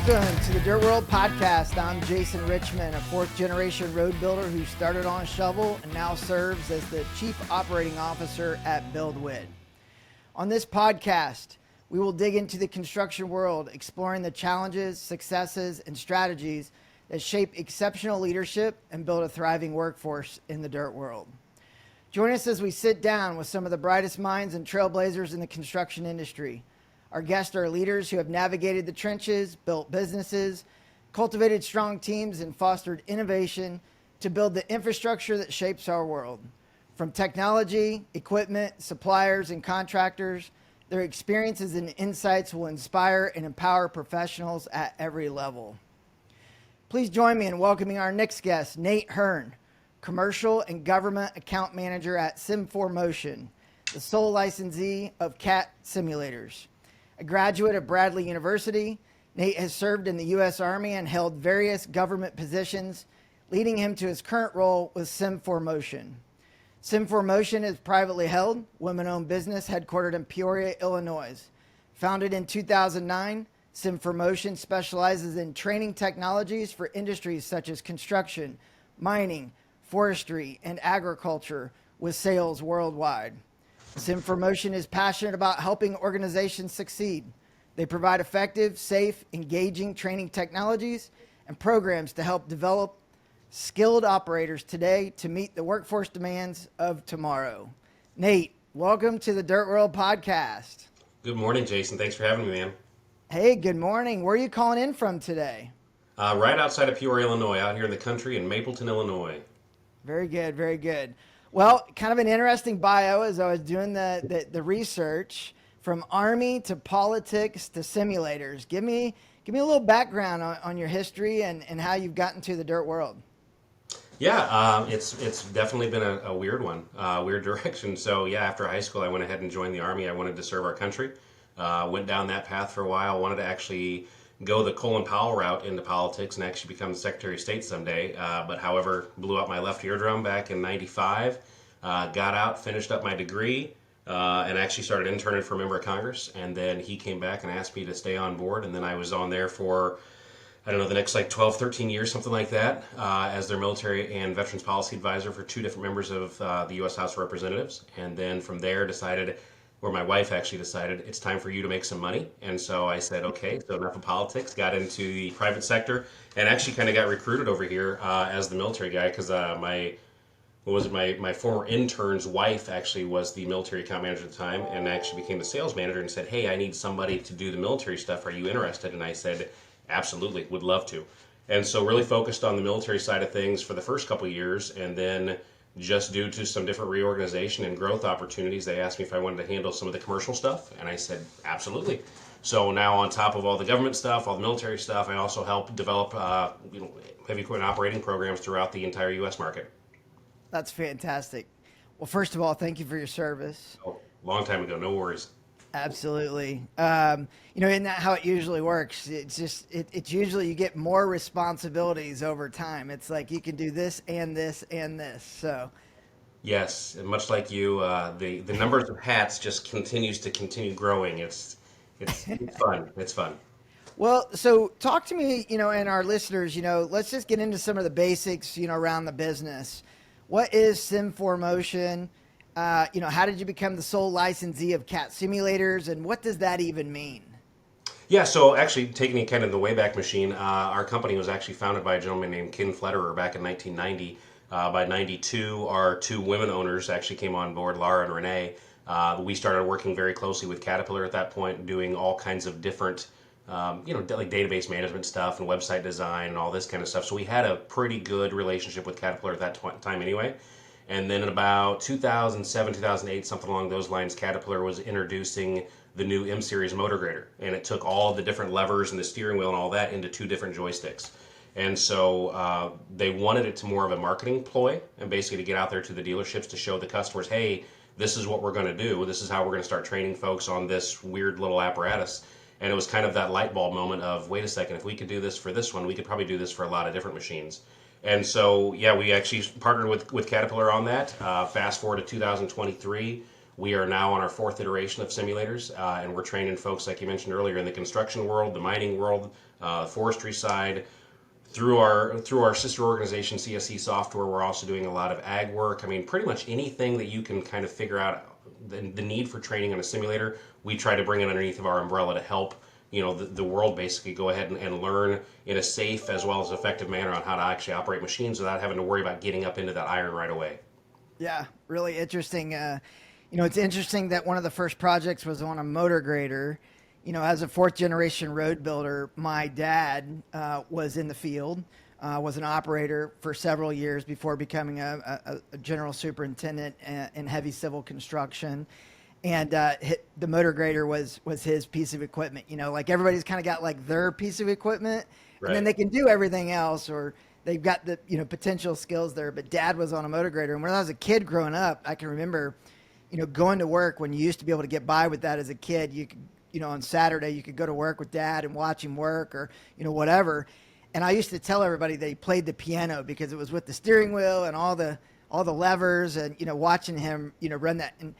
Welcome to the Dirt World Podcast. I'm Jason Richmond, a fourth-generation road builder who started on a shovel and now serves as the Chief Operating Officer at BuildWid. On this podcast, we will dig into the construction world, exploring the challenges, successes, and strategies that shape exceptional leadership and build a thriving workforce in the dirt world. Join us as we sit down with some of the brightest minds and trailblazers in the construction industry. Our guests are leaders who have navigated the trenches, built businesses, cultivated strong teams, and fostered innovation to build the infrastructure that shapes our world. From technology, equipment, suppliers, and contractors, their experiences and insights will inspire and empower professionals at every level. Please join me in welcoming our next guest, Nate Hurn, Commercial and Government Account Manager at Simformotion, the sole licensee of CAT simulators. A graduate of Bradley University, Nate has served in the U.S. Army and held various government positions, leading him to his current role with Simformotion. Simformotion is privately held, women-owned business headquartered in Peoria, Illinois. Founded in 2009, Simformotion specializes in training technologies for industries such as construction, mining, forestry, and agriculture, with sales worldwide. Simformotion is passionate about helping organizations succeed. They provide effective, safe, engaging training technologies and programs to help develop skilled operators today to meet the workforce demands of tomorrow. Nate, welcome to the Dirt World Podcast. Good morning, Jason. Thanks for having me, man. Hey, good morning. Where are you calling in from today? Right outside of Peoria, Illinois, out here in the country in Mapleton, Illinois. Very good, very good. Well, kind of an interesting bio as I was doing the research, from Army to politics to simulators. Give me a little background on your history and how you've gotten to the dirt world. Yeah, it's definitely been a weird one, weird direction. So yeah, after high school, I went ahead and joined the Army. I wanted to serve our country. Went down that path for a while. Wanted to actually go the Colin Powell route into politics and actually become the Secretary of State someday. But however, blew out my left eardrum back in '95. Got out, finished up my degree, and actually started interning for a member of Congress. And then he came back and asked me to stay on board. And then I was on there for, I don't know, the next like 12, 13 years, something like that, as their military and veterans policy advisor for two different members of the U.S. House of Representatives. And then from there my wife actually decided, it's time for you to make some money. And so I said, okay, so enough of politics, got into the private sector, and actually kind of got recruited over here as the military guy, because my former intern's wife actually was the military account manager at the time, and actually became the sales manager and said, hey, I need somebody to do the military stuff. Are you interested? And I said, absolutely, would love to. And so really focused on the military side of things for the first couple of years, and then just due to some different reorganization and growth opportunities, they asked me if I wanted to handle some of the commercial stuff, and I said, absolutely. So now on top of all the government stuff, all the military stuff, I also help develop heavy equipment operating programs throughout the entire U.S. market. That's fantastic. Well, first of all, thank you for your service. Oh, long time ago, no worries. Absolutely. Isn't that how it usually works? It's usually you get more responsibilities over time. It's like you can do this and this and this. So. Yes, and much like you, the numbers of hats just continues to continue growing. It's fun. It's fun. Well, so talk to me, and our listeners, let's just get into some of the basics, around the business. What is Simformotion? How did you become the sole licensee of CAT simulators, and what does that even mean? Yeah, so actually taking it kind of the Wayback Machine, our company was actually founded by a gentleman named Ken Fletterer back in 1990. By 92, our two women owners actually came on board, Laura and Renee. We started working very closely with Caterpillar at that point, doing all kinds of different like database management stuff and website design and all this kind of stuff. So we had a pretty good relationship with Caterpillar at that time anyway. And then in about 2007, 2008, something along those lines, Caterpillar was introducing the new M-Series motor grader. And it took all of the different levers and the steering wheel and all that into two different joysticks. And so they wanted it to more of a marketing ploy, and basically to get out there to the dealerships to show the customers, hey, this is what we're going to do. This is how we're going to start training folks on this weird little apparatus. And it was kind of that light bulb moment of, wait a second, if we could do this for this one, we could probably do this for a lot of different machines. And so, yeah, we actually partnered with Caterpillar on that. Fast forward to 2023, We are now on our fourth iteration of simulators, and we're training folks, like you mentioned earlier, in the construction world, the mining world, forestry side. Through our sister organization, CSE Software, we're also doing a lot of ag work. I mean, pretty much anything that you can kind of figure out the need for training on a simulator, we try to bring it underneath of our umbrella to help the world basically go ahead and learn in a safe as well as effective manner on how to actually operate machines without having to worry about getting up into that iron right away. Yeah, really interesting. It's interesting that one of the first projects was on a motor grader. As a fourth generation road builder, my dad was in the field, was an operator for several years before becoming a general superintendent in heavy civil construction. And the motor grader was his piece of equipment. Like everybody's kind of got like their piece of equipment, and then Right. they can do everything else, or they've got the potential skills there. But dad was on a motor grader, and when I was a kid growing up, I can remember going to work when you used to be able to get by with that as a kid. You could on Saturday, you could go to work with dad and watch him work or, whatever. And I used to tell everybody that he played the piano because it was with the steering wheel and all the levers and, watching him, run that. And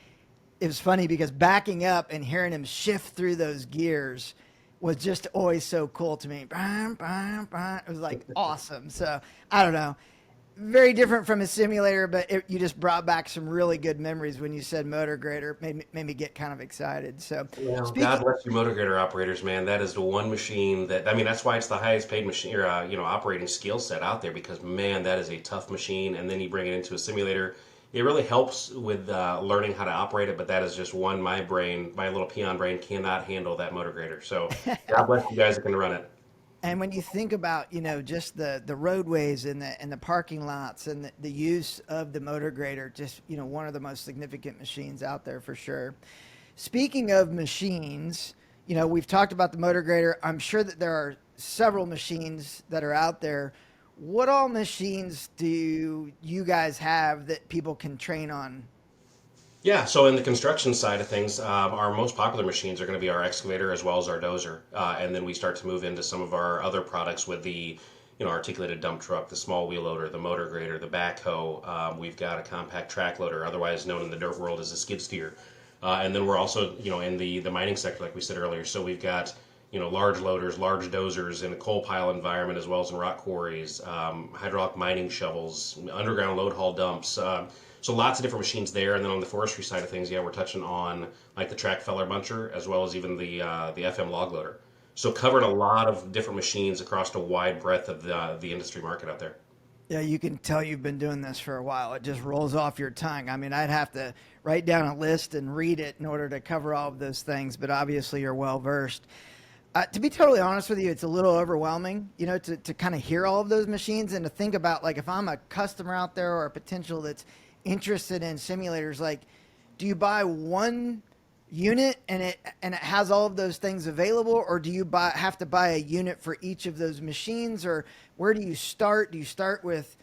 it was funny because backing up and hearing him shift through those gears was just always so cool to me. It was like awesome. So I don't know. Very different from a simulator, but you just brought back some really good memories when you said motor grader. Made me get kind of excited. So Well, God speaking, bless you, motor grader operators, man. That is the one machine that, I mean, that's why it's the highest paid machine, or, operating skill set out there because, man, that is a tough machine. And then you bring it into a simulator. It really helps with learning how to operate it, but that is just one, my little peon brain cannot handle that motor grader. So God bless you guys that can run it. and when you think about, just the roadways and the parking lots and the use of the motor grader, just, one of the most significant machines out there for sure. Speaking of machines, we've talked about the motor grader. I'm sure that there are several machines that are out there. What all machines do you guys have that people can train on? Yeah, so in the construction side of things, our most popular machines are going to be our excavator as well as our dozer, and then we start to move into some of our other products with the, articulated dump truck, the small wheel loader, the motor grader, the backhoe. We've got a compact track loader, otherwise known in the dirt world as a skid steer, and then we're also, in the mining sector, like we said earlier. So we've got, large loaders, large dozers in a coal pile environment as well as in rock quarries, hydraulic mining shovels, underground load haul dumps. So lots of different machines there, and then on the forestry side of things, yeah, we're touching on like the track feller buncher as well as even the FM log loader. So covered a lot of different machines across a wide breadth of the industry market out there. Yeah, you can tell you've been doing this for a while. It just rolls off your tongue. I mean, I'd have to write down a list and read it in order to cover all of those things, but obviously you're well versed. To be totally honest with you, it's a little overwhelming, to kind of hear all of those machines and to think about, like, if I'm a customer out there or a potential that's interested in simulators, like, do you buy one unit and it has all of those things available, or do you have to buy a unit for each of those machines, or where do you start? Do you start with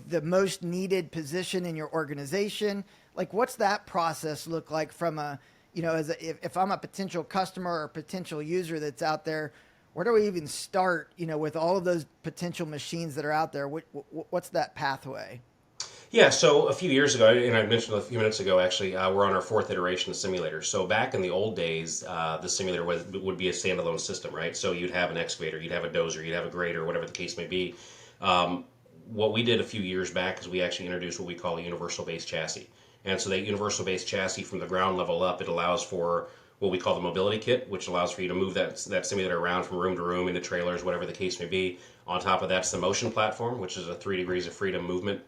the most needed position in your organization? Like, what's that process look like from a, if I'm a potential customer or potential user that's out there, where do we even start, with all of those potential machines that are out there? What's that pathway? Yeah, so a few years ago, and I mentioned a few minutes ago, actually, we're on our fourth iteration of simulators. So back in the old days, the simulator would be a standalone system, right? So you'd have an excavator, you'd have a dozer, you'd have a grader, whatever the case may be. What we did a few years back is we actually introduced what we call a universal base chassis. And so that universal base chassis from the ground level up, it allows for what we call the mobility kit, which allows for you to move that simulator around from room to room into trailers, whatever the case may be. On top of that's the motion platform, which is a 3 degrees of freedom movement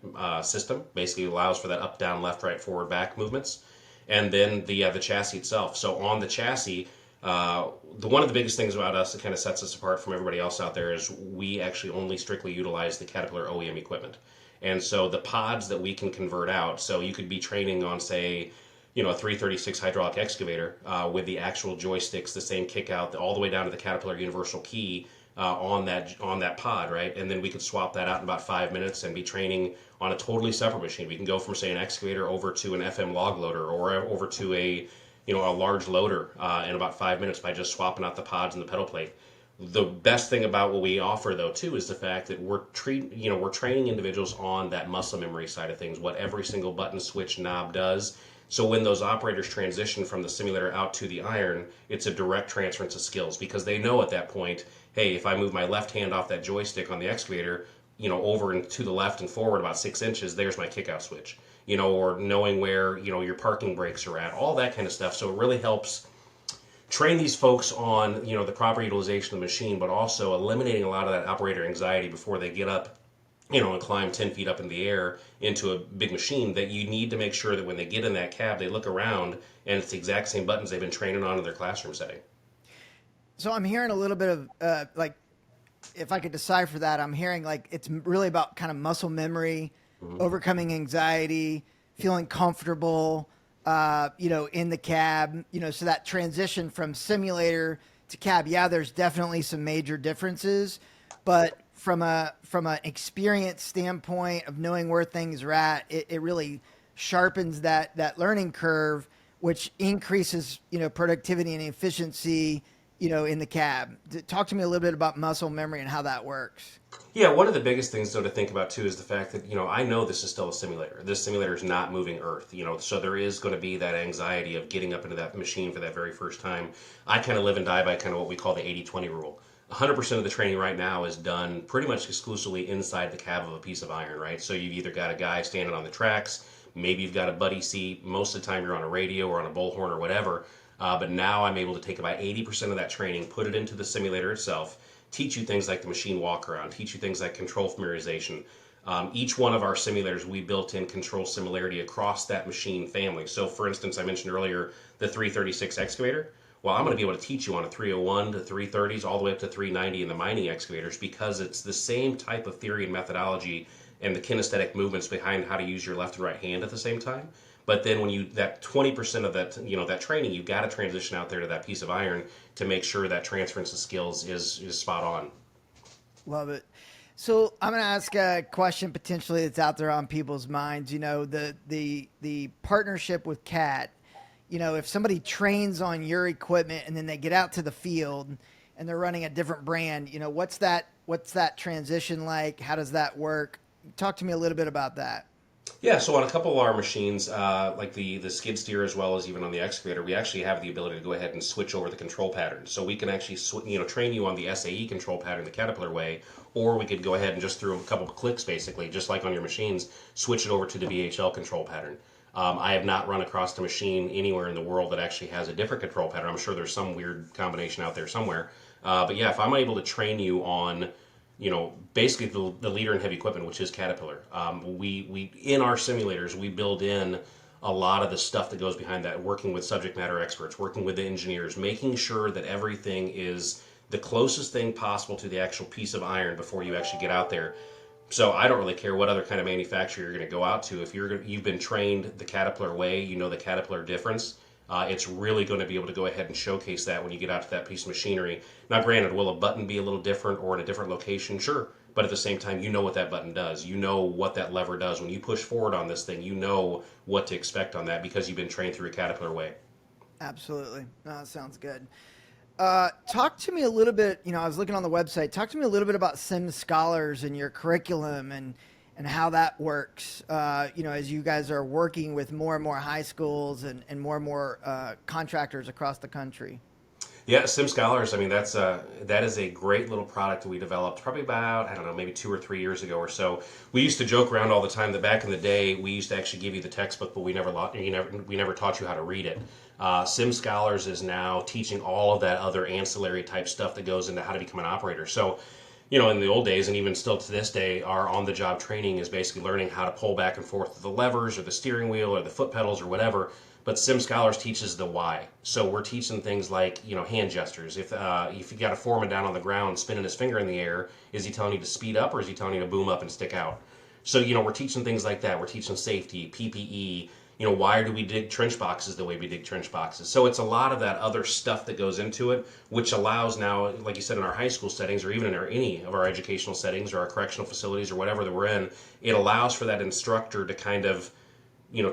system. Basically allows for that up, down, left, right, forward, back movements. And then the chassis itself. So on the chassis, one of the biggest things about us that kind of sets us apart from everybody else out there is we actually only strictly utilize the Caterpillar OEM equipment. And so the pods that we can convert out, so you could be training on, say, a 336 hydraulic excavator with the actual joysticks, the same kick out, all the way down to the Caterpillar universal key on that pod, right? And then we could swap that out in about 5 minutes and be training on a totally separate machine. We can go from, say, an excavator over to an FM log loader or over to a large loader in about 5 minutes by just swapping out the pods and the pedal plate. The best thing about what we offer, though, too, is the fact that we're training individuals on that muscle memory side of things, what every single button, switch, knob does. So when those operators transition from the simulator out to the iron, it's a direct transference of skills because they know at that point, hey, if I move my left hand off that joystick on the excavator, over and to the left and forward about 6 inches, there's my kickout switch. Or knowing where your parking brakes are at, all that kind of stuff. So it really helps train these folks on the proper utilization of the machine, but also eliminating a lot of that operator anxiety before they get up and climb 10 feet up in the air into a big machine. That you need to make sure that when they get in that cab, they look around and it's the exact same buttons they've been training on in their classroom setting. So I'm hearing a little bit of like, if I could decipher that, I'm hearing like it's really about kind of muscle memory, overcoming anxiety, feeling comfortable, in the cab, so that transition from simulator to cab, yeah, there's definitely some major differences, but from an experience standpoint of knowing where things are at, it really sharpens that learning curve, which increases, productivity and efficiency, in the cab. Talk to me a little bit about muscle memory and how that works. Yeah, one of the biggest things, though, to think about, too, is the fact that, I know this is still a simulator. This simulator is not moving Earth, so there is going to be that anxiety of getting up into that machine for that very first time. I kind of live and die by kind of what we call the 80-20 rule. 100% of the training right now is done pretty much exclusively inside the cab of a piece of iron, right? So you've either got a guy standing on the tracks, maybe you've got a buddy seat, most of the time you're on a radio or on a bullhorn or whatever, but now I'm able to take about 80% of that training, put it into the simulator itself, teach you things like the machine walk around, teach you things like control familiarization. Each one of our simulators, we built in control similarity across that machine family. So for instance, I mentioned earlier the 336 excavator. Well, I'm going to be able to teach you on a 301 to 330s all the way up to 390 in the mining excavators because it's the same type of theory and methodology and the kinesthetic movements behind how to use your left and right hand at the same time. But then when that 20% of that, that training, you've got to transition out there to that piece of iron to make sure that transference of skills is spot on. Love it. So I'm going to ask a question potentially that's out there on people's minds. The partnership with CAT, if somebody trains on your equipment and then they get out to the field and they're running a different brand, what's that transition like? How does that work? Talk to me a little bit about that. Yeah, so on a couple of our machines, like the skid steer as well as even on the excavator, we actually have the ability to go ahead and switch over the control pattern. So we can actually train you on the SAE control pattern the Caterpillar way, or we could go ahead and just through a couple of clicks, basically, just like on your machines, switch it over to the VHL control pattern. I have not run across a machine anywhere in the world that actually has a different control pattern. I'm sure there's some weird combination out there somewhere. But yeah, if I'm able to train you on basically the leader in heavy equipment, which is Caterpillar. We in our simulators, we build in a lot of the stuff that goes behind that, working with subject matter experts, working with the engineers, making sure that everything is the closest thing possible to the actual piece of iron before you actually get out there. So I don't really care what other kind of manufacturer you're going to go out to. If you've been trained the Caterpillar way, the Caterpillar difference. It's really going to be able to go ahead and showcase that when you get out to that piece of machinery. Now, granted, will a button be a little different or in a different location? Sure. But at the same time, you know what that button does. You know what that lever does. When you push forward on this thing, you know what to expect on that because you've been trained through a Caterpillar way. Absolutely. No, that sounds good. Talk to me a little bit, I was looking on the website. Talk to me a little bit about SimScholars and your curriculum and how that works, as you guys are working with more and more high schools and more contractors across the country. Yeah, SimScholars, I mean, that is a great little product that we developed probably about, I don't know, maybe 2 or 3 years ago or so. We used to joke around all the time that back in the day, we used to actually give you the textbook, but we never taught you how to read it. SimScholars is now teaching all of that other ancillary type stuff that goes into how to become an operator. So, in the old days, and even still to this day, our on-the-job training is basically learning how to pull back and forth the levers or the steering wheel or the foot pedals or whatever. But SimScholars teaches the why. So we're teaching things like, hand gestures. If you got a foreman down on the ground spinning his finger in the air, is he telling you to speed up or is he telling you to boom up and stick out? So, we're teaching things like that. We're teaching safety, PPE. Why do we dig trench boxes the way we dig trench boxes? So it's a lot of that other stuff that goes into it, which allows now, like you said, in our high school settings or even in any of our educational settings or our correctional facilities or whatever that we're in, it allows for that instructor to kind of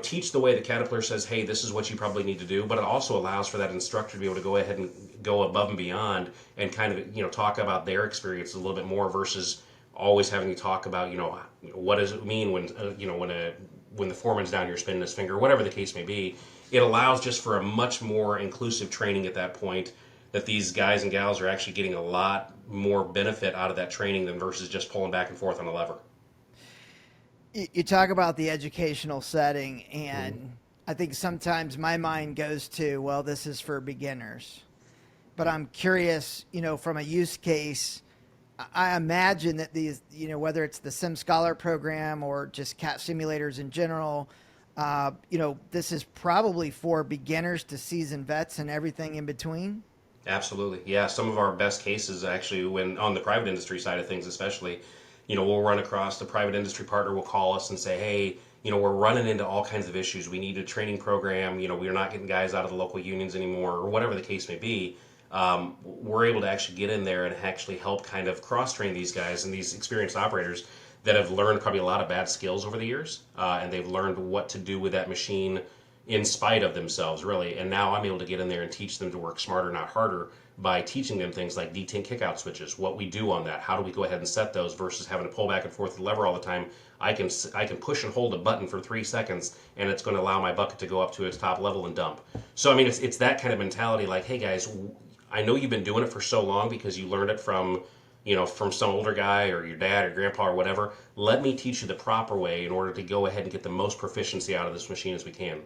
teach the way the Caterpillar says, hey, this is what you probably need to do, but it also allows for that instructor to be able to go ahead and go above and beyond and kind of, talk about their experience a little bit more versus always having to talk about, what does it mean when, when the foreman's down here spinning his finger, whatever the case may be. It allows just for a much more inclusive training at that point, that these guys and gals are actually getting a lot more benefit out of that training than versus just pulling back and forth on a lever. You talk about the educational setting, and I think sometimes my mind goes to, well, this is for beginners. But I'm curious, from a use case, I imagine that these, whether it's the SimScholar program or just CAT simulators in general, this is probably for beginners to seasoned vets and everything in between. Absolutely. Yeah. Some of our best cases actually, when on the private industry side of things, especially, we'll run across the private industry partner will call us and say, hey, we're running into all kinds of issues. We need a training program. We're not getting guys out of the local unions anymore, or whatever the case may be. We're able to actually get in there and actually help kind of cross-train these guys and these experienced operators that have learned probably a lot of bad skills over the years, and they've learned what to do with that machine in spite of themselves, really. And now I'm able to get in there and teach them to work smarter, not harder, by teaching them things like detent kickout switches, what we do on that, how do we go ahead and set those versus having to pull back and forth the lever all the time. I can push and hold a button for 3 seconds, and it's going to allow my bucket to go up to its top level and dump. So, I mean, it's that kind of mentality, like, hey, guys, I know you've been doing it for so long because you learned it from some older guy or your dad or grandpa or whatever. Let me teach you the proper way in order to go ahead and get the most proficiency out of this machine as we can.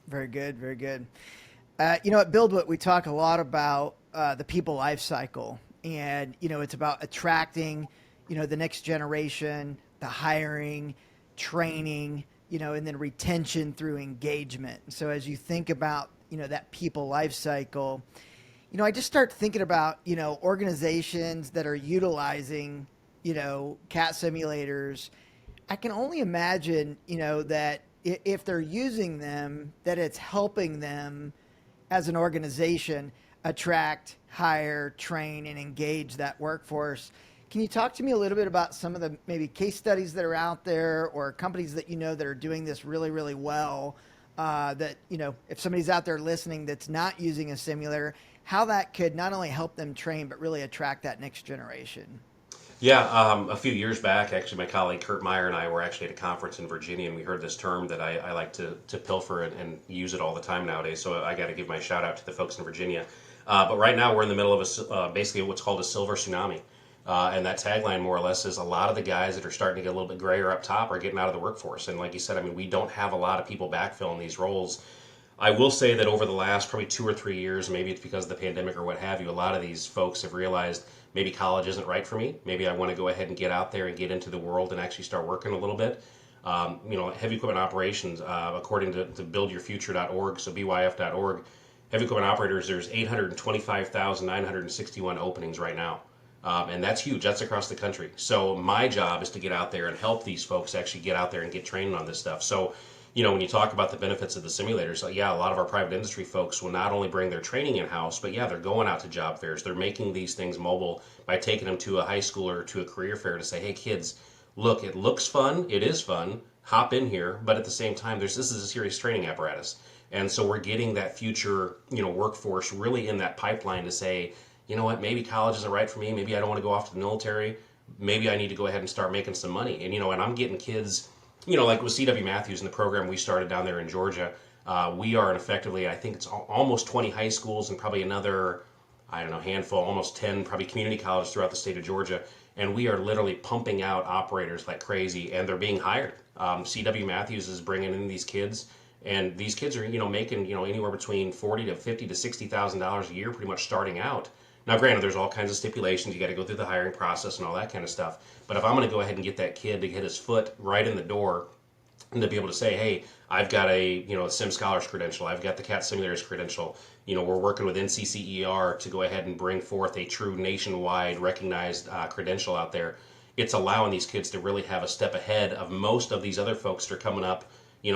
Very good, very good. At BuildWit, we talk a lot about the people life cycle, and it's about attracting the next generation, the hiring, training, and then retention through engagement. So as you think about that people life cycle, I just start thinking about organizations that are utilizing CAT simulators. I can only imagine that if they're using them, that it's helping them as an organization attract, hire, train, and engage that workforce. Can you talk to me a little bit about some of the maybe case studies that are out there, or companies that that are doing this really, really well, that, if somebody's out there listening that's not using a simulator, how that could not only help them train, but really attract that next generation? Yeah, a few years back, actually, my colleague Kurt Meyer and I were actually at a conference in Virginia, and we heard this term that I like to pilfer and use it all the time nowadays, so I got to give my shout out to the folks in Virginia. But right now we're in the middle of basically what's called a silver tsunami. And that tagline more or less is a lot of the guys that are starting to get a little bit grayer up top are getting out of the workforce. And like you said, I mean, we don't have a lot of people backfilling these roles. I will say that over the last probably 2 or 3 years, maybe it's because of the pandemic or what have you, a lot of these folks have realized maybe college isn't right for me. Maybe I want to go ahead and get out there and get into the world and actually start working a little bit. Heavy equipment operations, according to buildyourfuture.org, so byf.org, heavy equipment operators, there's 825,961 openings right now. And that's huge. That's across the country. So my job is to get out there and help these folks actually get out there and get training on this stuff. So, when you talk about the benefits of the simulators, a lot of our private industry folks will not only bring their training in-house, but they're going out to job fairs. They're making these things mobile by taking them to a high school or to a career fair to say, hey, kids, look, it looks fun. It is fun. Hop in here. But at the same time, this is a serious training apparatus. And so we're getting that future, workforce really in that pipeline to say, you know what, maybe college isn't right for me. Maybe I don't want to go off to the military. Maybe I need to go ahead and start making some money. And, and I'm getting kids, like with C.W. Matthews in the program we started down there in Georgia, we are effectively, I think it's almost 20 high schools and probably another, handful, almost 10 probably community colleges throughout the state of Georgia. And we are literally pumping out operators like crazy, and they're being hired. C.W. Matthews is bringing in these kids, and these kids are, making, anywhere between $40,000 to $50,000 to $60,000 a year pretty much starting out. Now, granted, there's all kinds of stipulations. You got to go through the hiring process and all that kind of stuff. But if I'm going to go ahead and get that kid to get his foot right in the door and to be able to say, hey, I've got a SimScholars credential, I've got the CAT simulators credential, we're working with NCCER to go ahead and bring forth a true nationwide recognized credential out there. It's allowing these kids to really have a step ahead of most of these other folks that are coming up,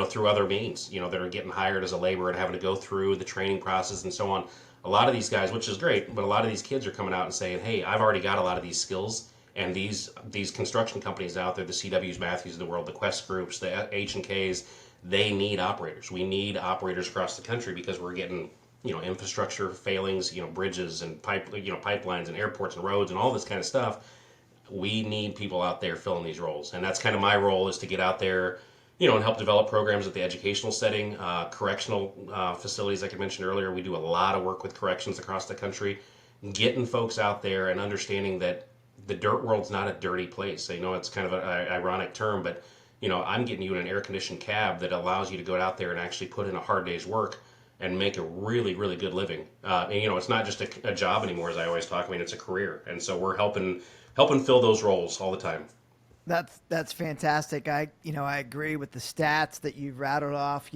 through other means, that are getting hired as a laborer and having to go through the training process and so on. A lot of these guys, which is great, but a lot of these kids are coming out and saying, hey, I've already got a lot of these skills, And these construction companies out there, the CWs, Matthews of the world, the Quest Groups, the H&Ks, they need operators. We need operators across the country because we're getting, infrastructure failings, bridges and pipelines and airports and roads and all this kind of stuff. We need people out there filling these roles, and that's kind of my role, is to get out there, and help develop programs at the educational setting, correctional facilities. Like I mentioned earlier, we do a lot of work with corrections across the country, getting folks out there and understanding that the dirt world's not a dirty place. I know it's kind of an ironic term, but I'm getting you in an air-conditioned cab that allows you to go out there and actually put in a hard day's work and make a really, really good living. And it's not just a job anymore, as I always talk. I mean, it's a career, and so we're helping fill those roles all the time. That's fantastic. I agree with the stats that you've rattled off.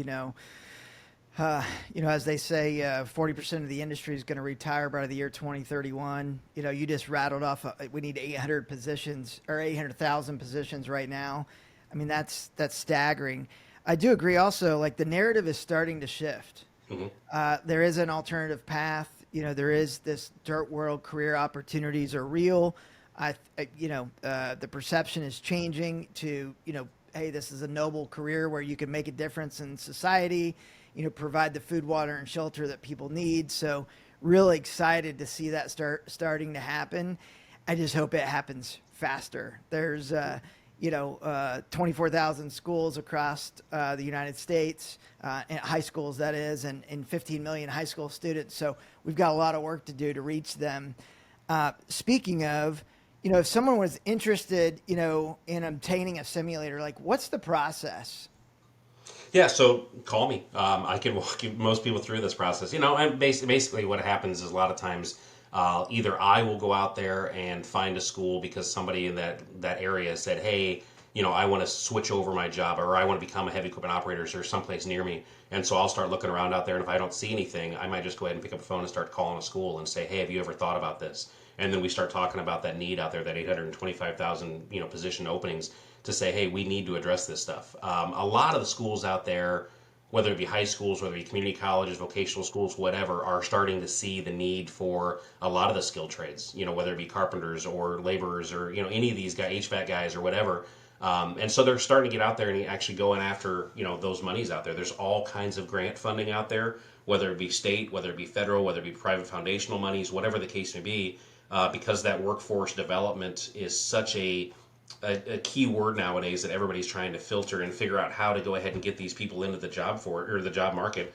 As they say, 40% of the industry is going to retire by the year 2031. You just rattled off. We need 800 positions, or 800,000 positions right now. I mean, that's staggering. I do agree. Also, like, the narrative is starting to shift. Mm-hmm. There is an alternative path. There is this dirt world. Career opportunities are real. The perception is changing to, hey, this is a noble career where you can make a difference in society, provide the food, water, and shelter that people need. So really excited to see that starting to happen. I just hope it happens faster. There's, 24,000 schools across the United States, high schools, that is, and 15 million high school students. So we've got a lot of work to do to reach them. Speaking of, if someone was interested, in obtaining a simulator, like, what's the process? Yeah, so call me. I can walk most people through this process. And basically what happens is a lot of times either I will go out there and find a school because somebody in that area said, hey, I want to switch over my job, or I want to become a heavy equipment operator, or someplace near me. And so I'll start looking around out there, and if I don't see anything, I might just go ahead and pick up the phone and start calling a school and say, hey, have you ever thought about this? And then we start talking about that need out there, that 825,000 position openings, to say, hey, we need to address this stuff. A lot of the schools out there, whether it be high schools, whether it be community colleges, vocational schools, whatever, are starting to see the need for a lot of the skilled trades, whether it be carpenters or laborers or, any of these guys, HVAC guys or whatever. And so they're starting to get out there and actually going after, those monies out there. There's all kinds of grant funding out there, whether it be state, whether it be federal, whether it be private foundational monies, whatever the case may be, because that workforce development is such a key word nowadays that everybody's trying to filter and figure out how to go ahead and get these people into the job market.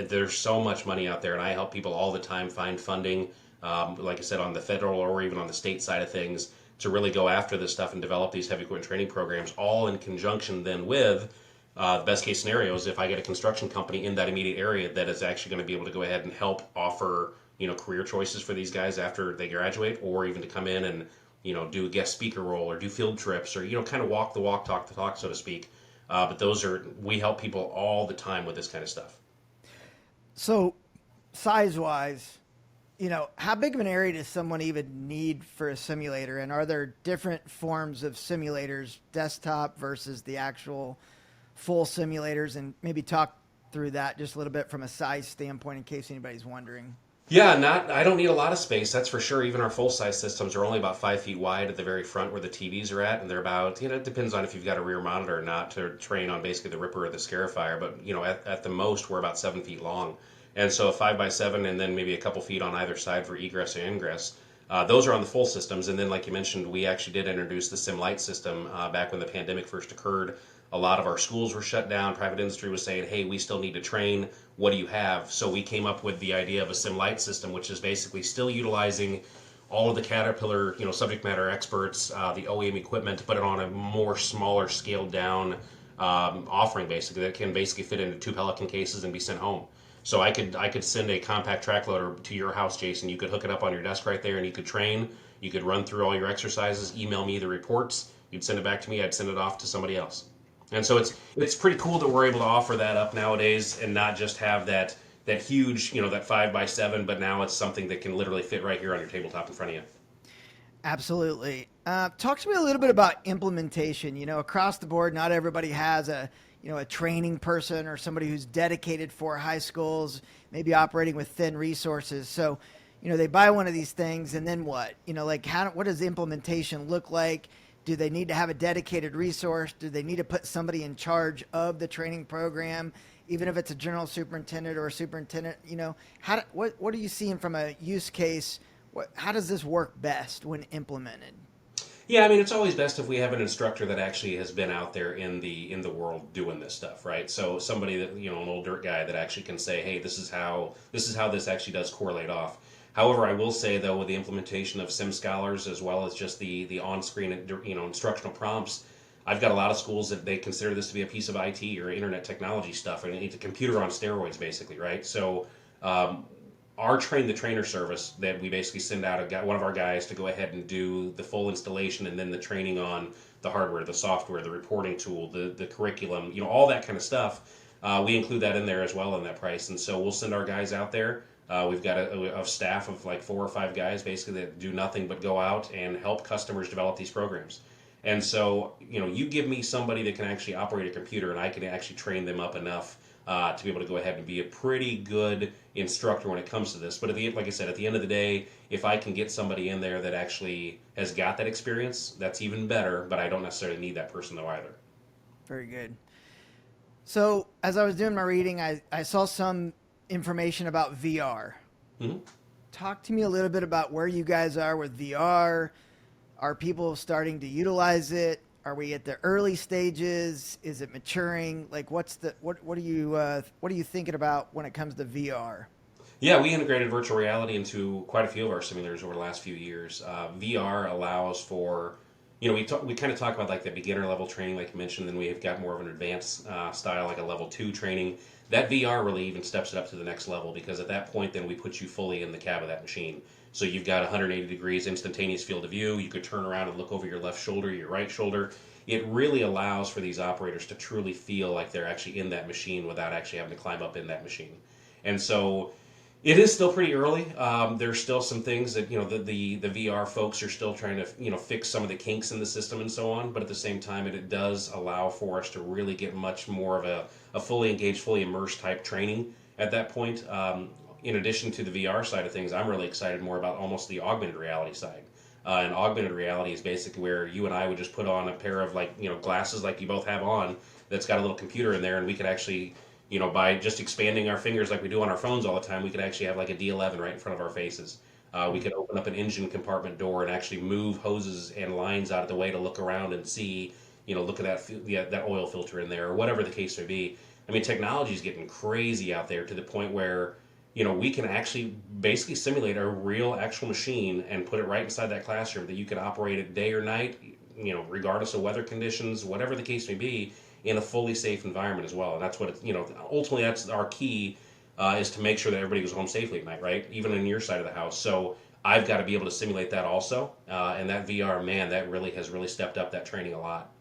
There's so much money out there, and I help people all the time find funding, like I said, on the federal or even on the state side of things, to really go after this stuff and develop these heavy equipment training programs, all in conjunction then with the best case scenarios. If I get a construction company in that immediate area that is actually going to be able to go ahead and help offer career choices for these guys after they graduate, or even to come in and do a guest speaker role or do field trips, or kind of walk the walk, talk the talk, so to speak. But we help people all the time with this kind of stuff. So size wise, how big of an area does someone even need for a simulator? And are there different forms of simulators, desktop versus the actual full simulators? And maybe talk through that just a little bit from a size standpoint in case anybody's wondering. Yeah, I don't need a lot of space, that's for sure. Even our full-size systems are only about 5 feet wide at the very front where the TVs are at, and they're about, it depends on if you've got a rear monitor or not to train on basically the Ripper or the Scarifier, but, at the most, we're about 7 feet long. And so a 5x7 and then maybe a couple feet on either side for egress and ingress. Those are on the full systems, and then like you mentioned, we actually did introduce the SimLite system back when the pandemic first occurred. A lot of our schools were shut down. Private industry was saying, hey, we still need to train. What do you have? So we came up with the idea of a SimLite system, which is basically still utilizing all of the Caterpillar, subject matter experts, the OEM equipment, but on a more smaller, scaled down offering, basically, that can basically fit into 2 Pelican cases and be sent home. So I could send a compact track loader to your house, Jason. You could hook it up on your desk right there, and you could train. You could run through all your exercises, email me the reports. You'd send it back to me. I'd send it off to somebody else. And so it's pretty cool that we're able to offer that up nowadays and not just have that huge, that 5x7, but now it's something that can literally fit right here on your tabletop in front of you. Absolutely. Talk to me a little bit about implementation. Across the board, not everybody has a training person or somebody who's dedicated for high schools, maybe operating with thin resources. So, they buy one of these things and then what? Like what does the implementation look like? Do they need to have a dedicated resource? Do they need to put somebody in charge of the training program, even if it's a general superintendent or a superintendent? What are you seeing from a use case? How does this work best when implemented? Yeah, I mean, it's always best if we have an instructor that actually has been out there in the world doing this stuff, right? So somebody that an old dirt guy that actually can say, hey, this actually does correlate off. However, I will say though, with the implementation of SimScholars as well as just the on-screen instructional prompts, I've got a lot of schools that they consider this to be a piece of IT or internet technology stuff, and it's a computer on steroids, basically, right? So our train the trainer service that we basically send out one of our guys to go ahead and do the full installation and then the training on the hardware, the software, the reporting tool, the curriculum, all that kind of stuff. We include that in there as well in that price. And so we'll send our guys out there. We've got a staff of like 4 or 5 guys basically that do nothing but go out and help customers develop these programs. And so, you give me somebody that can actually operate a computer and I can actually train them up enough to be able to go ahead and be a pretty good instructor when it comes to this. But like I said, at the end of the day, if I can get somebody in there that actually has got that experience, that's even better, but I don't necessarily need that person though either. Very good. So as I was doing my reading, I saw some information about VR. Mm-hmm. Talk to me a little bit about where you guys are with VR. Are people starting to utilize it? Are we at the early stages? Is it maturing? Like, what are you thinking about when it comes to VR? Yeah, we integrated virtual reality into quite a few of our simulators over the last few years. VR allows for, we kind of talk about like the beginner level training, like you mentioned, then we've got more of an advanced style, like a level 2 training. That VR really even steps it up to the next level because at that point, then we put you fully in the cab of that machine. So you've got 180 degrees instantaneous field of view. You could turn around and look over your left shoulder, your right shoulder. It really allows for these operators to truly feel like they're actually in that machine without actually having to climb up in that machine. And so it is still pretty early. There's still some things that the VR folks are still trying to fix some of the kinks in the system and so on. But at the same time, it does allow for us to really get much more of a fully engaged, fully immersed type training at that point. In addition to the VR side of things, I'm really excited more about almost the augmented reality side. And augmented reality is basically where you and I would just put on a pair of glasses like you both have on that's got a little computer in there, and we could actually by just expanding our fingers like we do on our phones all the time, we could actually have like a D11 right in front of our faces. We could open up an engine compartment door and actually move hoses and lines out of the way to look around and see, look at that oil filter in there or whatever the case may be. I mean, technology is getting crazy out there to the point where we can actually basically simulate a real actual machine and put it right inside that classroom that you can operate it day or night, regardless of weather conditions, whatever the case may be, in a fully safe environment as well. And that's what ultimately that's our key is to make sure that everybody goes home safely at night, right? Even in your side of the house. So I've got to be able to simulate that also. And that VR, man, that has really stepped up that training a lot.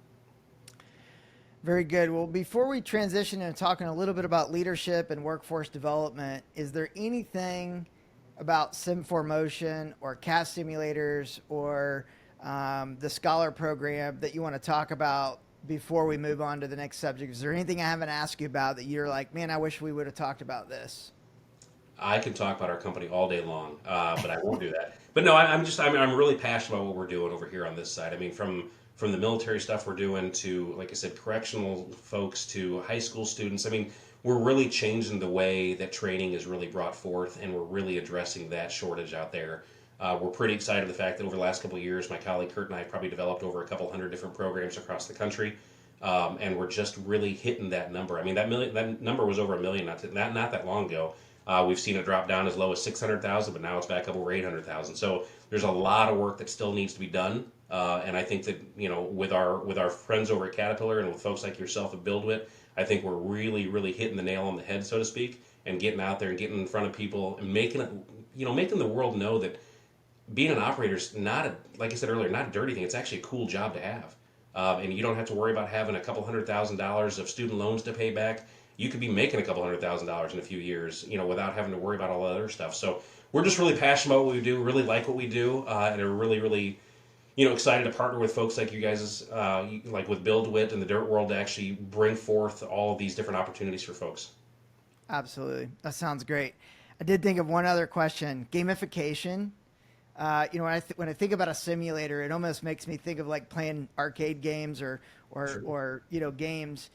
Very good. Well, before we transition into talking a little bit about leadership and workforce development, is there anything about Simformotion or CAS simulators or the Scholar program that you want to talk about before we move on to the next subject? Is there anything I haven't asked you about that you're like, man, I wish we would have talked about this? I can talk about our company all day long, but I won't do that. But no, I'm really passionate about what we're doing over here on this side. I mean, from the military stuff we're doing to, like I said, correctional folks to high school students. I mean, we're really changing the way that training is really brought forth, and we're really addressing that shortage out there. We're pretty excited the fact that over the last couple of years, my colleague Kurt and I have probably developed over a couple hundred different programs across the country, and we're just really hitting that number. I mean, that number was over 1 million not that long ago. We've seen it drop down as low as 600,000, but now it's back up over 800,000. So there's a lot of work that still needs to be done. And I think that, with our friends over at Caterpillar and with folks like yourself at BuildWit, I think we're really, really hitting the nail on the head, so to speak, and getting out there and getting in front of people and making the world know that being an operator is not like I said earlier, not a dirty thing. It's actually a cool job to have. And you don't have to worry about having a couple $100,000 of student loans to pay back. You could be making a couple $100,000 in a few years, without having to worry about all the other stuff. So we're just really passionate about what we do, really like what we do, and are really, really, excited to partner with folks like you guys, like with BuildWit and the Dirt World, to actually bring forth all of these different opportunities for folks. Absolutely. That sounds great. I did think of one other question. Gamification. When I think about a simulator, it almost makes me think of like playing arcade games Sure. or games.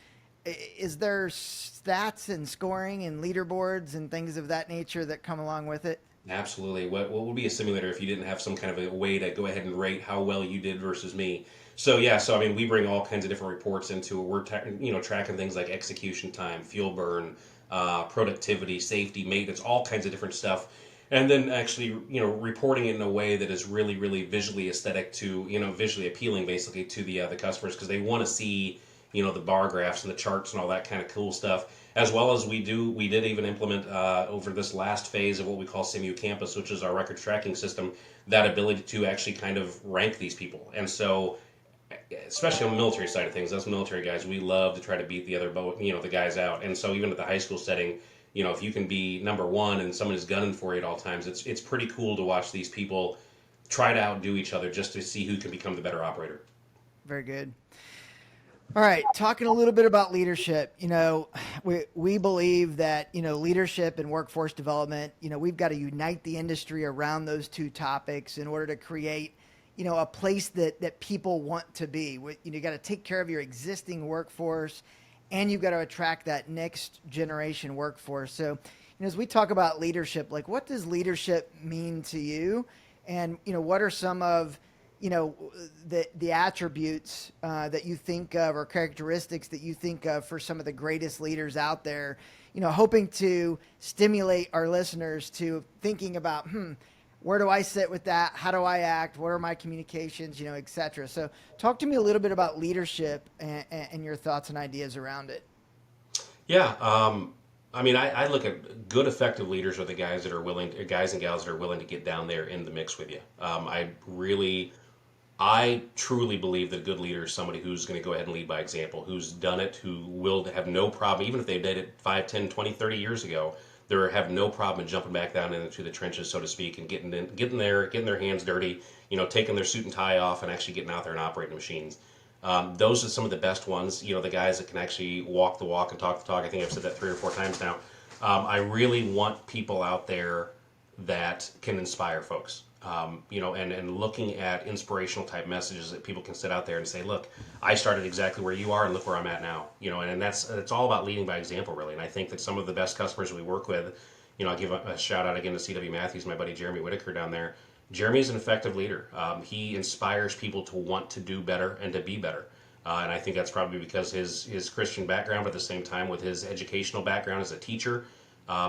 Is there stats and scoring and leaderboards and things of that nature that come along with it? Absolutely. What would be a simulator if you didn't have some kind of a way to go ahead and rate how well you did versus me? So yeah, so I mean, we bring all kinds of different reports into it. We're tracking things like execution time, fuel burn, productivity, safety, maintenance, all kinds of different stuff, and then actually reporting it in a way that is really really visually aesthetic to visually appealing basically to the customers because they want to see the bar graphs and the charts and all that kind of cool stuff. As well as we did even implement over this last phase of what we call SIMU Campus, which is our records tracking system, that ability to actually kind of rank these people. And so, especially on the military side of things, us military guys, we love to try to beat the other the guys out. And so, even at the high school setting, if you can be number one and someone is gunning for you at all times, it's pretty cool to watch these people try to outdo each other just to see who can become the better operator. Very good. All right, talking a little bit about leadership. We believe that leadership and workforce development. We've got to unite the industry around those two topics in order to create a place that people want to be. You got to take care of your existing workforce, and you've got to attract that next generation workforce. So, as we talk about leadership, like what does leadership mean to you, and what are some of the attributes that you think of or characteristics that you think of for some of the greatest leaders out there, hoping to stimulate our listeners to thinking about, where do I sit with that? How do I act? What are my communications, et cetera. So talk to me a little bit about leadership and your thoughts and ideas around it. Yeah. I mean, I look at good, effective leaders are the guys that are willing, guys and gals that are willing to get down there in the mix with you. I truly believe that a good leader is somebody who's going to go ahead and lead by example, who's done it, who will have no problem, even if they did it 5, 10, 20, 30 years ago, they have no problem in jumping back down into the trenches, so to speak, and getting there, getting their hands dirty, taking their suit and tie off and actually getting out there and operating machines. Those are some of the best ones, the guys that can actually walk the walk and talk the talk. I think I've said that 3 or 4 times now. I really want people out there that can inspire folks. And looking at inspirational type messages that people can sit out there and say, look, I started exactly where you are and look where I'm at now. And it's all about leading by example, really. And I think that some of the best customers we work with, I'll give a shout out again to C.W. Matthews, my buddy Jeremy Whitaker down there. Jeremy's an effective leader. He inspires people to want to do better and to be better. And I think that's probably because his Christian background, but at the same time with his educational background as a teacher,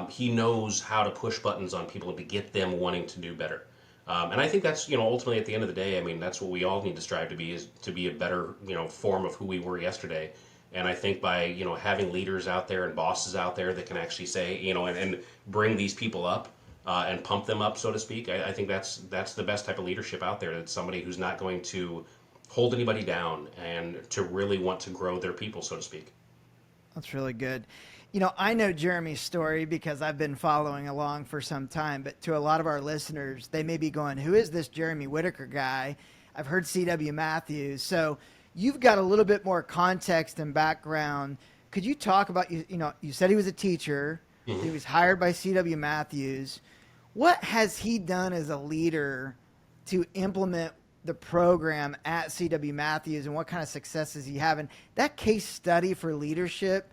he knows how to push buttons on people to get them wanting to do better. And I think that's, ultimately at the end of the day, I mean, that's what we all need to strive to be, is to be a better, form of who we were yesterday. And I think by, having leaders out there and bosses out there that can actually say, and bring these people up and pump them up, so to speak, I think that's the best type of leadership out there. It's somebody who's not going to hold anybody down and to really want to grow their people, so to speak. That's really good. I know Jeremy's story because I've been following along for some time, but to a lot of our listeners, they may be going, who is this Jeremy Whitaker guy? I've heard C.W. Matthews. So you've got a little bit more context and background. Could you talk about, you said he was a teacher. Mm-hmm. He was hired by C.W. Matthews. What has he done as a leader to implement the program at C.W. Matthews, and what kind of successes he having? That case study for leadership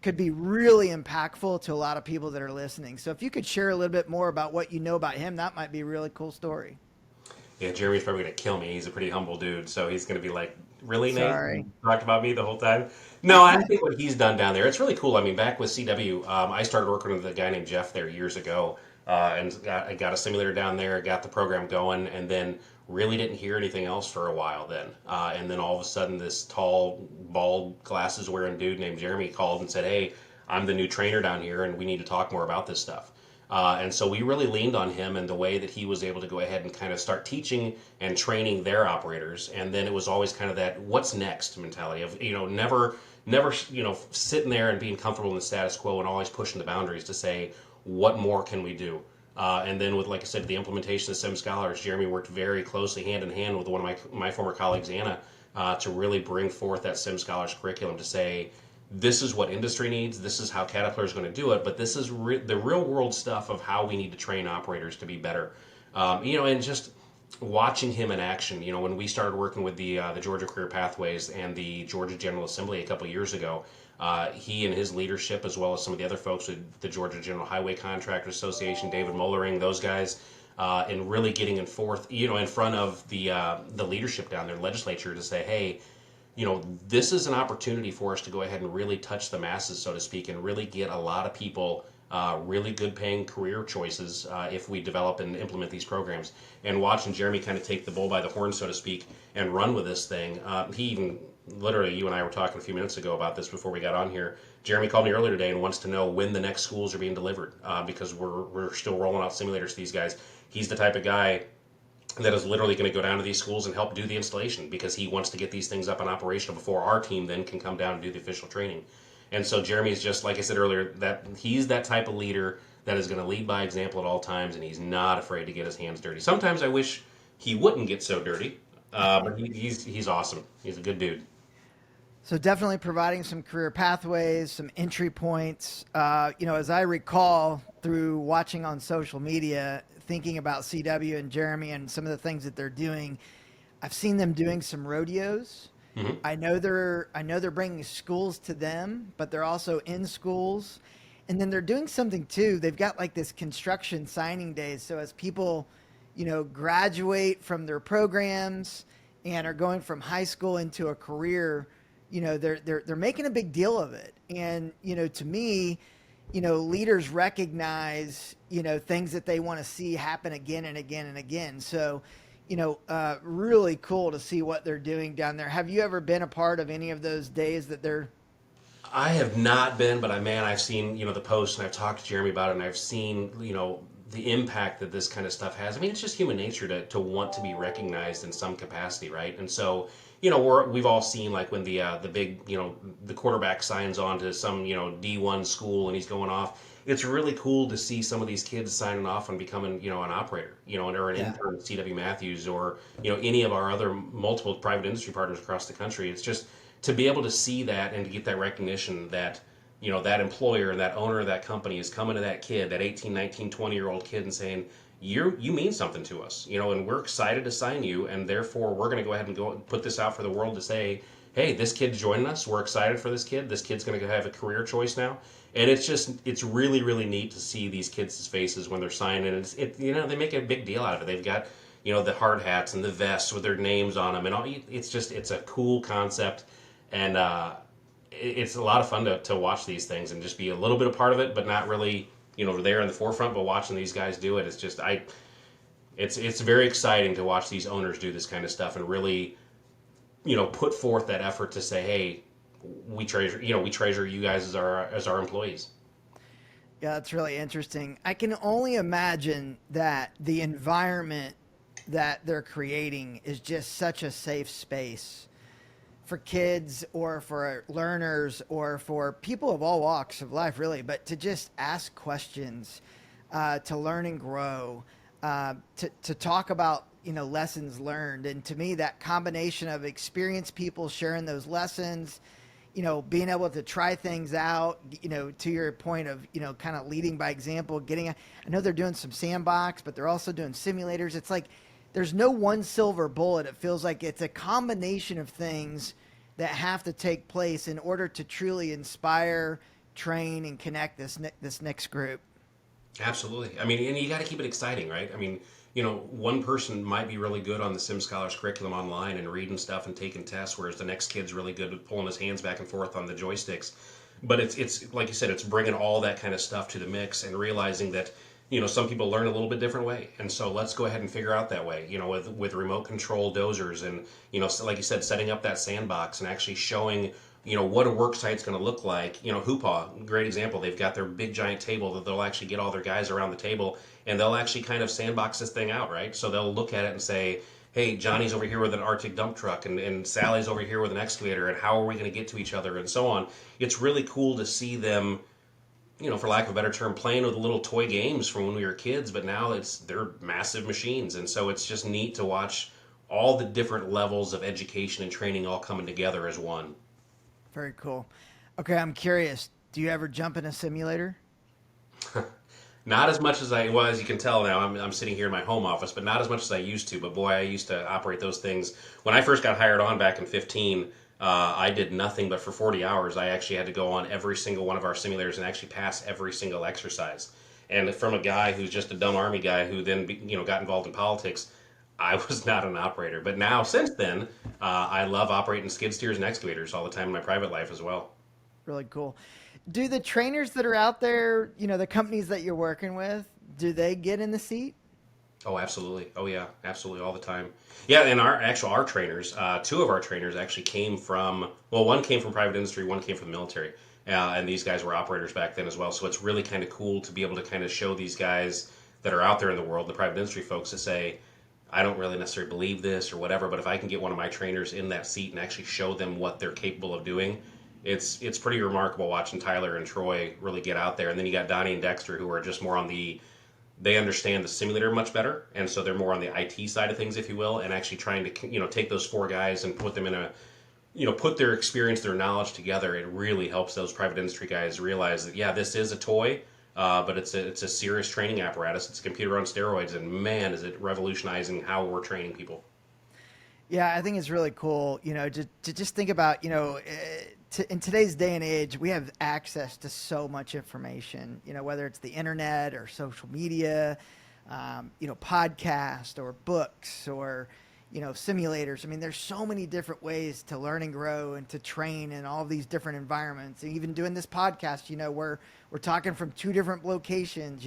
could be really impactful to a lot of people that are listening. So if you could share a little bit more about what you know about him, that might be a really cool story. Yeah, Jeremy's probably going to kill me. He's a pretty humble dude, so he's going to be like, really, Nate? Sorry. You talked about me the whole time? No, I think what he's done down there, it's really cool. I mean, back with CW, I started working with a guy named Jeff there years ago, and I got a simulator down there, got the program going, and then really didn't hear anything else for a while then. And then all of a sudden, this tall, bald, glasses-wearing dude named Jeremy called and said, hey, I'm the new trainer down here, and we need to talk more about this stuff. And so we really leaned on him and the way that he was able to go ahead and kind of start teaching and training their operators. And then it was always kind of that what's next mentality of, never, sitting there and being comfortable in the status quo and always pushing the boundaries to say, what more can we do? And then with, like I said, the implementation of SimScholars, Jeremy worked very closely hand in hand with one of my former colleagues, Anna, to really bring forth that SimScholars curriculum to say, this is what industry needs, this is how Caterpillar is going to do it, but this is the real world stuff of how we need to train operators to be better. And just watching him in action, when we started working with the Georgia Career Pathways and the Georgia General Assembly a couple of years ago, he and his leadership, as well as some of the other folks with the Georgia General Highway Contractors Association, David Mollering, those guys, and really getting in front of the leadership down there, legislature, to say, hey, this is an opportunity for us to go ahead and really touch the masses, so to speak, and really get a lot of people really good paying career choices if we develop and implement these programs. And watching Jeremy kind of take the bull by the horn, so to speak, and run with this thing. He even, literally, you and I were talking a few minutes ago about this before we got on here. Jeremy called me earlier today and wants to know when the next schools are being delivered because we're still rolling out simulators to these guys. He's the type of guy that is literally going to go down to these schools and help do the installation because he wants to get these things up and operational before our team then can come down and do the official training. And so Jeremy is just, like I said earlier, that he's that type of leader that is going to lead by example at all times, and he's not afraid to get his hands dirty. Sometimes I wish he wouldn't get so dirty, but he's awesome. He's a good dude. So definitely providing some career pathways, some entry points. As I recall through watching on social media, thinking about CW and Jeremy and some of the things that they're doing, I've seen them doing some rodeos. Mm-hmm. I know they're bringing schools to them, but they're also in schools. And then they're doing something too. They've got like this construction signing days. So as people, graduate from their programs and are going from high school into a career, they're making a big deal of it. And, to me, leaders recognize, things that they want to see happen again and again and again. So, really cool to see what they're doing down there. Have you ever been a part of any of those days that they're... I have not been, but I've seen, the posts, and I've talked to Jeremy about it, and I've seen, the impact that this kind of stuff has. I mean, it's just human nature to want to be recognized in some capacity, right? And so, we've all seen, like, when the big, the quarterback signs on to some, D1 school and he's going off. It's really cool to see some of these kids signing off and becoming, an operator, or an intern at CW Matthews or, any of our other multiple private industry partners across the country. It's just to be able to see that and to get that recognition that, that employer and that owner of that company is coming to that kid, that 18, 19, 20-year-old kid and saying, you mean something to us, and we're excited to sign you, and therefore we're going to go ahead and go and put this out for the world to say, hey, this kid's joining us. We're excited for this kid. This kid's going to have a career choice now. And it's really, really neat to see these kids' faces when they're signing. And they make a big deal out of it. They've got, the hard hats and the vests with their names on them. And all, it's a cool concept. And it's a lot of fun to watch these things and just be a little bit a part of it, but not really, there in the forefront. But watching these guys do it, it's just, it's very exciting to watch these owners do this kind of stuff and really, put forth that effort to say, hey, we treasure you guys as our employees. Yeah, that's really interesting. I can only imagine that the environment that they're creating is just such a safe space for kids or for learners or for people of all walks of life, really, but to just ask questions, to learn and grow, to talk about, lessons learned. And to me, that combination of experienced people sharing those lessons, being able to try things out, to your point of, kind of leading by example, I know they're doing some sandbox, but they're also doing simulators. It's like, there's no one silver bullet. It feels like it's a combination of things that have to take place in order to truly inspire, train, and connect this next group. Absolutely. I mean, and you got to keep it exciting, right? I mean, one person might be really good on the SimScholars curriculum online and reading stuff and taking tests, whereas the next kid's really good at pulling his hands back and forth on the joysticks. But it's like you said, it's bringing all that kind of stuff to the mix and realizing that, some people learn a little bit different way. And so let's go ahead and figure out that way, with remote control dozers and, like you said, setting up that sandbox and actually showing, what a work site's going to look like. Hoopaw, great example. They've got their big giant table that they'll actually get all their guys around the table and they'll actually kind of sandbox this thing out, right? So they'll look at it and say, hey, Johnny's over here with an Arctic dump truck and Sally's over here with an excavator, and how are we going to get to each other and so on. It's really cool to see them, for lack of a better term, playing with little toy games from when we were kids, but now they're massive machines. And so it's just neat to watch all the different levels of education and training all coming together as one. Very cool. Okay, I'm curious. Do you ever jump in a simulator? Not as much as I was. You can tell now. I'm sitting here in my home office, but not as much as I used to. But boy, I used to operate those things. When I first got hired on back in 15, I did nothing but for 40 hours. I actually had to go on every single one of our simulators and actually pass every single exercise. And from a guy who's just a dumb army guy who then got involved in politics, I was not an operator. But now, since then, I love operating skid steers and excavators all the time in my private life as well. Really cool. Do the trainers that are out there, the companies that you're working with, do they get in the seat? Oh, absolutely. Oh, yeah, absolutely, all the time. Yeah, and our trainers, two of our trainers actually came from, well, one came from private industry, one came from the military, and these guys were operators back then as well. So it's really kind of cool to be able to kind of show these guys that are out there in the world, the private industry folks, to say, I don't really necessarily believe this or whatever, but if I can get one of my trainers in that seat and actually show them what they're capable of doing, it's pretty remarkable watching Tyler and Troy really get out there. And then you got Donnie and Dexter, who are just more on they understand the simulator much better, and so they're more on the IT side of things, if you will, and actually trying to take those four guys and put them in put their experience, their knowledge together. It really helps those private industry guys realize that, yeah, this is a toy, but it's a serious training apparatus. It's a computer on steroids, and man, is it revolutionizing how we're training people. Yeah, I think it's really cool, to just think about, in today's day and age, we have access to so much information, whether it's the internet or social media, podcast or books or, simulators. I mean, there's so many different ways to learn and grow and to train in all of these different environments. And even doing this podcast, we're talking from two different locations.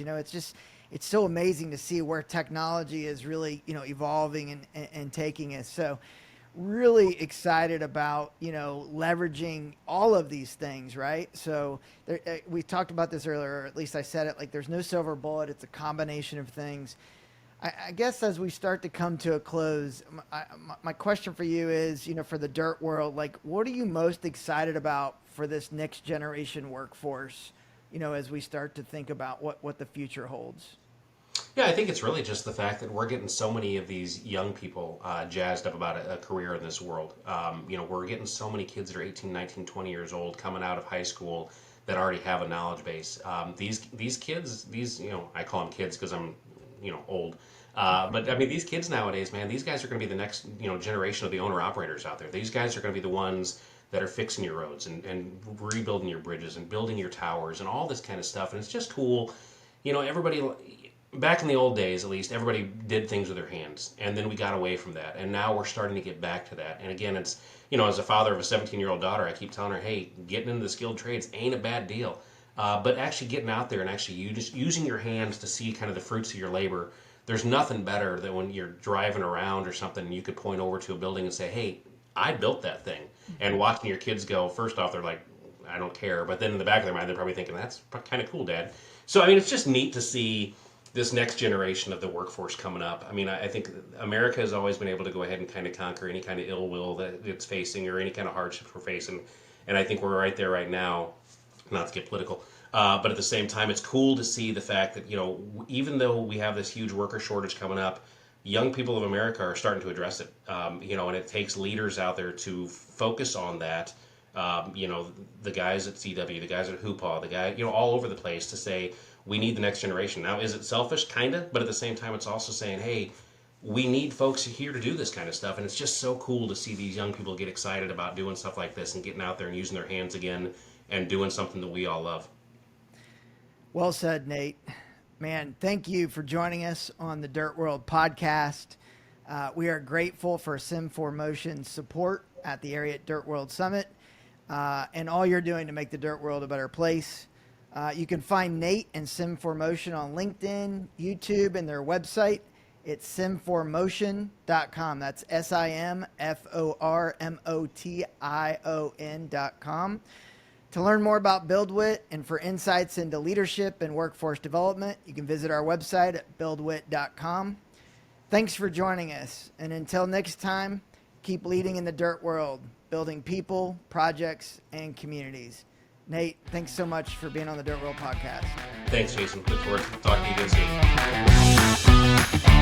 It's so amazing to see where technology is really, evolving and taking us. So really excited about, leveraging all of these things, right? So we talked about this earlier, or at least I said it, like there's no silver bullet. It's a combination of things. I guess as we start to come to a close, my question for you is, for the dirt world, like what are you most excited about for this next generation workforce, as we start to think about what the future holds? Yeah, I think it's really just the fact that we're getting so many of these young people jazzed up about a career in this world. We're getting so many kids that are 18, 19, 20 years old coming out of high school that already have a knowledge base. These kids, I call them kids because I'm, old. But I mean, these kids nowadays, man, these guys are going to be the next, generation of the owner-operators out there. These guys are going to be the ones that are fixing your roads and rebuilding your bridges and building your towers and all this kind of stuff. And it's just cool. Everybody... Back in the old days, at least, everybody did things with their hands, and then we got away from that, and now we're starting to get back to that. And again, it's, as a father of a 17-year-old daughter, I keep telling her, hey, getting into the skilled trades ain't a bad deal, but actually getting out there and actually using your hands to see kind of the fruits of your labor, there's nothing better than when you're driving around or something, and you could point over to a building and say, hey, I built that thing, and watching your kids go, first off, they're like, I don't care, but then in the back of their mind, they're probably thinking, that's kind of cool, Dad. So, I mean, it's just neat to see this next generation of the workforce coming up. I mean, I think America has always been able to go ahead and kind of conquer any kind of ill will that it's facing or any kind of hardships we're facing. And I think we're right there right now, not to get political, but at the same time, it's cool to see the fact that, even though we have this huge worker shortage coming up, young people of America are starting to address it, and it takes leaders out there to focus on that. The guys at CW, the guys at Hoopaw, the guy, all over the place to say, we need the next generation. Now, is it selfish? Kind of, but at the same time, it's also saying, hey, we need folks here to do this kind of stuff. And it's just so cool to see these young people get excited about doing stuff like this and getting out there and using their hands again and doing something that we all love. Well said, Nate. Man, thank you for joining us on the Dirt World podcast. We are grateful for Simformotion's support at the Area Dirt World Summit and all you're doing to make the Dirt World a better place. You can find Nate and Simformotion on LinkedIn, YouTube, and their website. It's simformotion.com. That's SIMFORMOTION.com. To learn more about BuildWit and for insights into leadership and workforce development, you can visit our website at buildwit.com. Thanks for joining us. And until next time, keep leading in the dirt world, building people, projects, and communities. Nate, thanks so much for being on the Dirt World podcast. Thanks, Jason. Look forward to talking to you again soon.